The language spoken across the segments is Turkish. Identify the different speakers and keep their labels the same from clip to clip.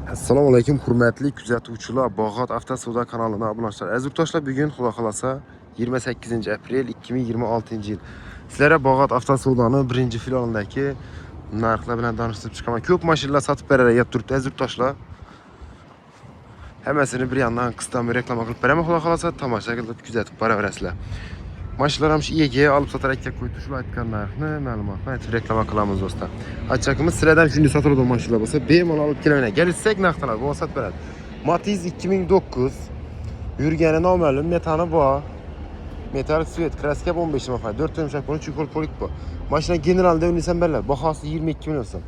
Speaker 1: Assalomu alaykum hurmatli kuzatuvchilar, Bog'ot Avtosavdo kanalına abunə olsunlar. Aziz yurtdoshlar, bugun xudo xolasa 28 aprel 2026-yil. Sizlarga Bog'ot Avtosavdoning birinchi filialidagi narxlar bilan tanishtirib chiqaman. Ko'p mashinalar sotib berayotib turibdi aziz yurtdoshlar. Hammasini bir yandan qisqacha reklama qilib beraman. Xudo xolasa tomosha qilib kuzatib boraverasizlar. Mashinalar ham shu egaga olib sotarga qo'yib shu aytgan narxni ma'lumotni aytib reklama qilamiz do'stlar. Aytchakimiz sizlardan shunday sotiladigan mashinalar bo'lsa, bemalol olib kelaveringlar. Kelsak narxdan bo'lsa beradi. Matiz 2009 yurgani noma'lum, metani bor. Metal svet, kraska 15 mafay, 4 yumshoq bo'lib chukol polik bor. Mashina generalda o'ynasan berlar, bahosi 22 million so'm.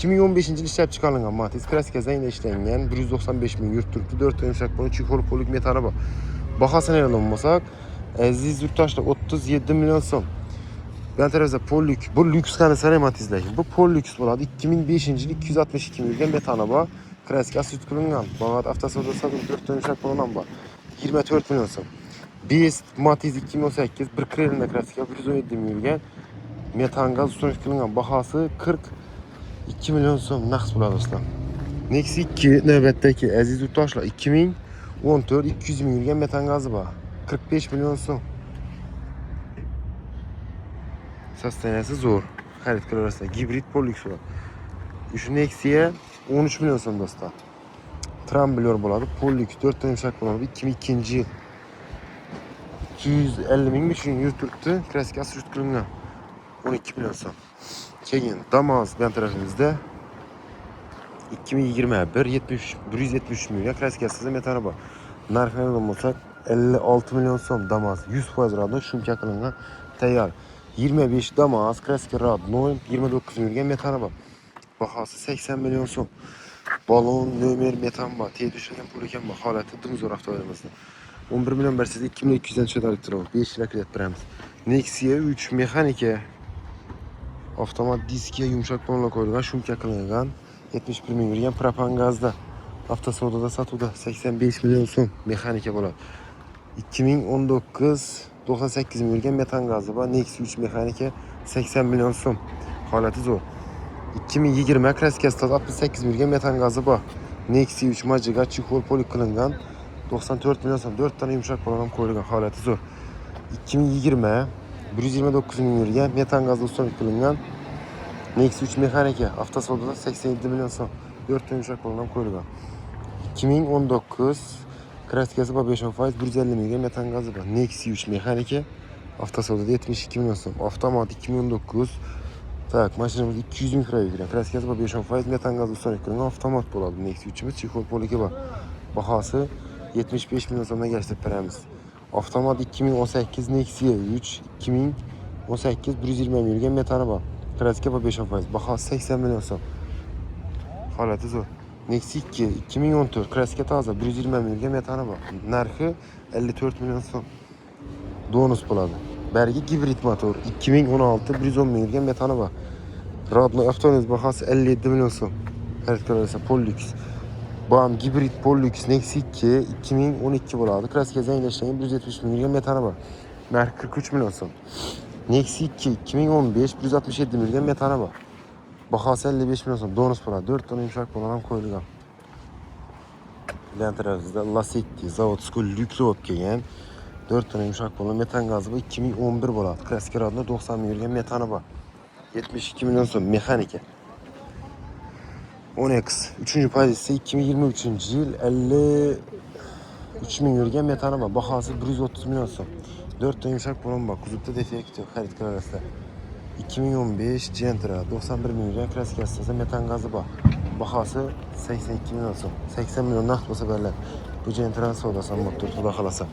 Speaker 1: 2015-yil ishlab chiqarilgan Matiz kraska zaynda ishlangan, 195 ming yurt turibdi, 4 yumshoq bo'lib chukol polik metali bor. Bahosini e'lon bo'lsak, aziz yurtdoshlar 37 million so'm. Ben tarafta Pollux, bu lüks kanısarı Matiz'deki. Bu Pollux bo'ladi. 2005-yil 262 milyon metana bor. Kraska süt qilingan. Bog'ot avtosavdo satılib 4 yumshoq bo'lgan bor. 24 million so'm. Best Matiz 2018 bir krelinde kraska 117 milyon. Metan gaz üstüne qilingan. Bahosi 42 milyon so'm naqd bo'ladi do'stlar. Nexi 2 navbatdagi aziz yurtdoshlar 2014 200 milyon metan gazı bor. 45 milyon so'm. Sosteniyasi zo'r. Xarid qilaverasizlar. Gibrid Pollux var. Şu Nexi'ye 13 milyon so'm do'stlar. Tramblyor bo'ladi. Pollux 4 yumshoq bo'ladi. 2002-yil. 250 ming uchun yurtibdi. Kraskasi yurt qilingan. 12 milyon so'm. Keyin Damas bu tarafimizda 2021 173 milyon kraskasi metani bor. Narxini olmasak 56 milyon so'm Damas 100% radon shumka qilingan tayyor. 25 Damas kraska radon 29 milyon metani bor. Bahosi 80 milyon so'm. Balon nomer metan bor. Tegishgan pul ekan bu holati dumzo'r avtomobilimizda. 11 milyon versiyada 2200 dan tushadi turib 5 yil kredit beramiz. Nexia 3 mexanika avtomat diskiga yumshoq bo'lgan qo'yilgan shumka qilingan 71 ming yurgan propan gazda avtosavdoda sotuvda 85 milyon so'm mexanika bo'ladi. 2019 98 ming yurgan metan gazi bor. Nexia 3 mexanika 80 milyon so'm. Holati zo'r. 2020 kraskasi 68 ming yurgan metan gazi bor. Nexia 3 majiga chukol polik qilingan 94 milyon so'm. 4 tane yumshoq bo'lgan qo'yilgan holati zo'r. 2020 129 ming yurgan metan gazda ustolik qilingan Nexia 3 mexanika avtosavdoda 87 milyon so'm. 4 yumshoq bo'lgan qo'yilgan. 2019 kraskasi bor 5%, 150 ming metan gazi bor. Nexia 3 mexanika avtosavdoda 72 milyon so'm. Avtomat 2019 tak mashinamiz 200 ming kira yurgan. Kraskasi bor 5%, metan gazi ustolik qilingan avtomat bo'ladi. Nexia 3'imiz chekol poligi bor. Bahosi 75 milyon so'mdan gashtib beramiz. Avtomat 2018 Nexia 3 2018 120 ming metani bor. Kraska bor 5%, bahosi 80 milyon so'm. Holati zo'r. Nexia 2 2014 kraska toza 120 ming metani bor. Narxi 54 milyon so'm. Donus bo'ladi. Bergi gibrid motor 2016 110 ming metani bor. Radno avtomobil bahosi 57 milyon so'm. Xarid qilaversa Pollux. Bam gibrid Pollux Nexia 2 2012 bo'ladi. Kraska zanglashgan 170 ming metani bor. Narxi 43 milyon so'm. Nexia 2 2015 167 ming metani bor. Bahosi 55 milyon so'm. Donus bo'ladi. 4 tane yumshoq bo'lgan ham qo'yilgan. Bilan tarafimizda Lasetti zavodskiy lyuks olib kelgan 4 tane yumshoq bo'lgan metan gazi bor. 2011 bo'ladi. Kraska radno 90 ming metani bor. 72 milyon so'm mexanika. Onex 3. pozitsiya 2023-yil 53 ming yurgan metani bor. Bahosi 130 milyon so'm. 4 tane yumshoq bo'lgan bor. Kuzovda defekt yo'q. Xarid qilaverasizlar. 2015 Gentra 91 ming yurgan kraskasi metan gazi bor. Bahosi 82 milyon so'm. 80 milyon naqd bo'lsa beriladi. Bu Gentra savdosi ham motor xudo xolasa.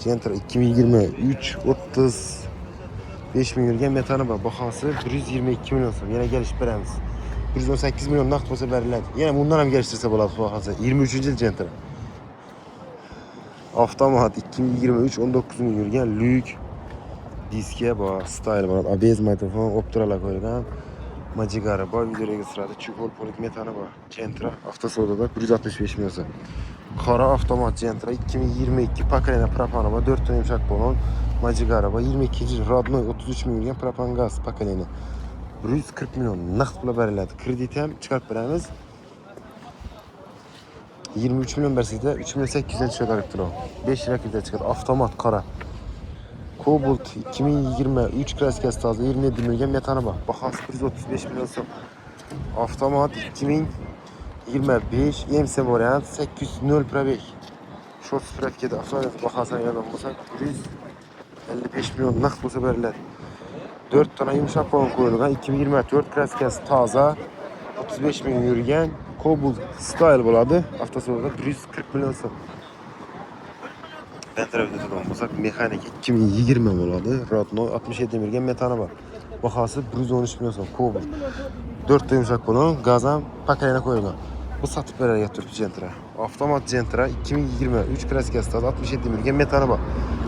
Speaker 1: Gentra 2023 35 ming yurgan metani bor. Bahosi 122 milyon so'm. Yana kelishib beramiz. 118 milyon naqd bo'lsa beriladi. Yana bundan ham kelishtirsa bo'ladi xudo xolasa. 23-yil Gentra. Avtomat 2023 19 ming yurgan lyuk diskiga bor, style bor, ABS mikrofon, optiralar qo'yilgan. Majigari bor, video registrator, chukol polik metani bor. Gentra avtosavdoda 165 milyon so'm. Qora avtomat Gentra 2022 pakalena propani bor, 4 tane yumshoq bo'lgan. Majigari bor, 22-yil Rodnoy 33 ming yurgan propan gaz pakalena. 140 milyon naqd pul beriladi. Kredit ham chiqarib beramiz. 23 milyon bersizde 3 milyon 800'den çıkardık o. 5 lira kilde çıkardı. Avtomat kara. Cobalt 2023 klasik taze 27 milyon metanı var. Bahası 135 milyon son. Avtomat 2025 EMC variant 800 probek. Short sprafkede avtomat bahasına yalan olsa 155 milyon nakt olsa verilir. 4 tane yumuşak balon koyulgan 2024 klasik taze 35 milyon yürüyen Cobalt Style buladı. Haftası orada 140 milyon son. Ben tarafta turan olsak mekanik 2020 buladı. Radno 67 milyon metanı var. Bahası 113 milyon son. Cobalt. 4 de yumuşak balon gazan pakeline koyulgan. Bu satıp verer yatırıp Gentra. Avtomat Gentra 2023 klasik esnaf 67 milyon metanı var.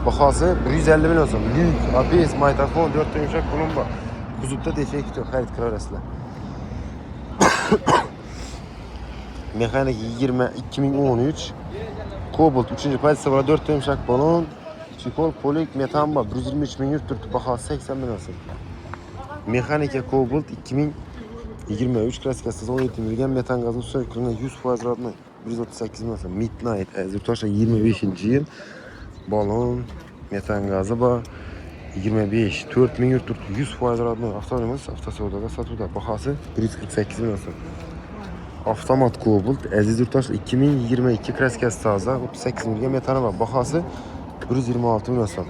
Speaker 1: Bahası 150 milyon son. Lük, ABS, mikrofon 4 de yumuşak balon var. Kuzupta defekt yok. Hayret kral arasında. Mekanik 2013 Cobalt 3. payısı var 4 yumuşak balon. Çikol polik metan var 123 milyon yurt bahası 80 milyon son. Mekanik Cobalt 2023 klasik esnaf 17 milyon metan gazı sökülüğüne 100% radno 138 milyon son. Midnight Zürtaş'a 25. yıl balon metan gazı var 25 4 milyon yurt 100% radno avtonomuz haftası orada da satıda bahası 148 milyon son. Avtomat Cobalt Aziz Yurttaş 2022 klasik taze 38 milyon metanı var. Bahası 126 milyon son.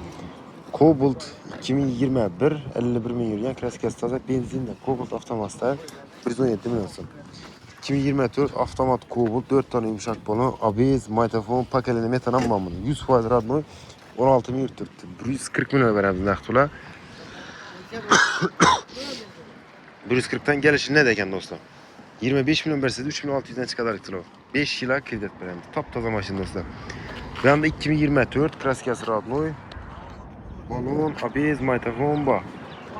Speaker 1: Cobalt 2021 51 milyon yürüyen klasik taze benzinle Cobalt avtomat style 117 milyon son. 2024 avtomat Cobalt 4 tane yumuşak balon ABS, mikrofon, pakeline metanı mamunu 100% radno 16 milyon yurt 140 milyon verebiliriz naktula. 140'tan gelişi ne deken dostlar? 25 milyon versiyonu 3600'den çıkardık o. 5 yıla kredi veren. Taptaza maşın dostlar. Ve anda 2024 klasik radno balon ABS mikrofon var.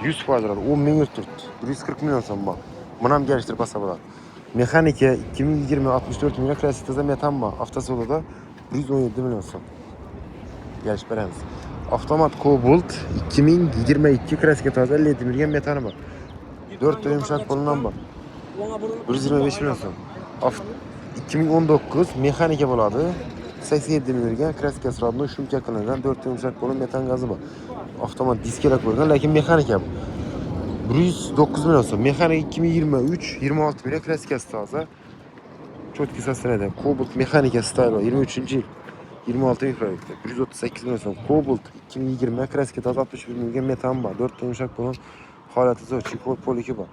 Speaker 1: 100% radno 10 milyon tut. 140 milyon son bak. Bunam geliştir basabalar. Mekanike 2020 64 milyon klasik taze metan var. Haftası olur da 117 milyon son. Geliş vereniz. Avtomat Cobalt 2022 klasik taze 57 milyon metanı var. 4 tane yumuşak balondan var. 125 milyon son. 2019 mekanik buladı. 87 milyon klasik radno şum yakınlardan 4 yumuşak balon metan gazı var. Avtomat diskele koyulgan lakin mekanik bu. 109 milyon son. Mekanik 2023 26 milyon klasik taze. Çok kısa senede. Cobalt mekanik style 23. yıl. 26 mikrolikte. 138 milyon son. Cobalt 2020 klasik taze 61 milyon metan var. 4 yumuşak balon halatı zor. Çikol pol 2 var.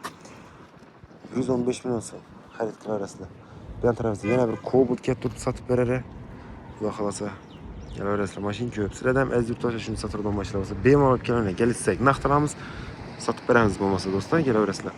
Speaker 1: 115 milyon son. Hayretler arasında. Ben tarafta yine bir Cobalt ket tutup satıp verere. Xudo xolasa. Yana verasizlar. Mashin ko'p. Sizlardan aziz yurtdoshlar shuni sotib olmoqchilar bo'lsa, bemalol kelinglar, kelishsak naqd olamiz, sotib beramiz bo'lmasa do'stlar, kelaverasizlar.